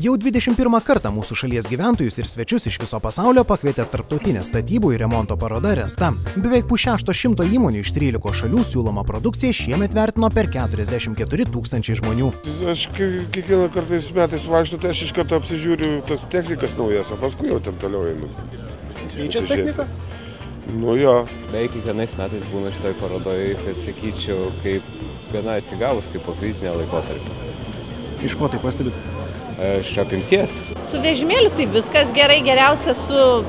Jau 21 kartą mūsų šalies gyventojus ir svečius iš viso pasaulio pakvietė tarptautinė statybų ir remonto paroda Resta. Beveik 600 įmonių iš 13 šalių siūloma produkcija šiemet vertino per 44 000 žmonių. Aš kiekvieną kartą metais vaikštu, tai aš iš karto apsižiūriu tas technikas naujas, o paskui jau ten toliau einu. Keičias technika? Nu jo. Beveik kiekvienais metais būna šitoj parodoje, kad sakyčiau, kaip gana atsigavus kaip po krizinio laikotarpio. Iš ko tai pastebit? Iš apimties. Su vežimėliu tai viskas gerai, geriausia su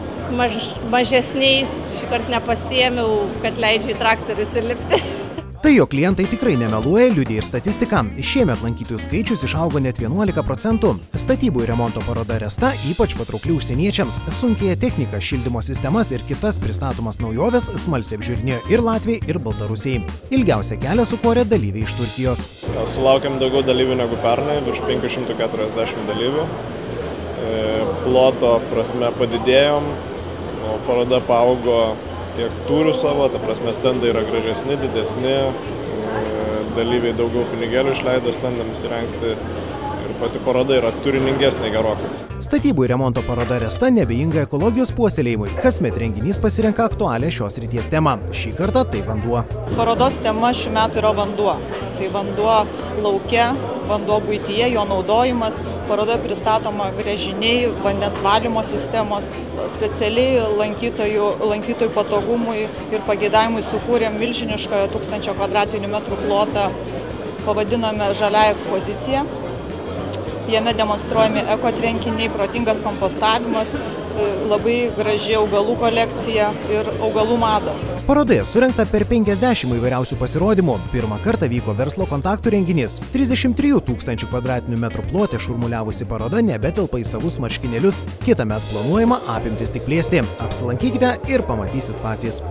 mažesniais, šį kartą nepasiėmiau, kad leidžia į traktorius įlipti. Tai jo klientai tikrai nemeluoja, liudija ir statistika. Šiemet lankytojų skaičius išaugo net 11%. Statybų ir remonto paroda Resta ypač patraukli užsieniečiams. Sunkiąją techniką, šildymo sistemas ir kitas pristatomas naujoves smalsiai apžiūrinėjo ir Latvijai, ir Baltarusiai. Ilgiausią kelią sukorė dalyviai iš Turkijos. Sulaukėm daugiau dalyvių negu pernai, virš 540 dalyvių. Ploto prasme padidėjom, o paroda paaugo tiek tūrių savo, ta prasme stendai yra gražesni, didesni, dalyviai daugiau pinigėlių išleido stendams įrengti ir pati paroda yra turiningesnė gerokai. Statybų ir remonto paroda Resta neabejinga ekologijos puoselėjimui. Kasmet renginys pasirenka aktualią šios srities temą. Šį kartą tai vanduo. Parodos tema šių metų yra vanduo. Tai vanduo lauke, vanduo buityje, jo naudojimas. Parodoje pristatoma gręžiniai, vandens valymo sistemos. Specialiai lankytojų patogumui ir pageidavimui sukūrėm milžinišką 1000 m² plotą, pavadinome žaliąją ekspoziciją. Jame demonstruojami ekotvenkiniai, protingas kompostavimas, labai graži augalų kolekcija ir augalų mados. Parodoje surengta per 50 įvairiausių pasirodymų. Pirmą kartą vyko verslo kontaktų renginys. 33 000 m² plote šurmuliavusi paroda nebetelpa į savus marškinėlius. Kitąmet planuojama apimtis tik plėsti. Apsilankykite ir pamatysit patys.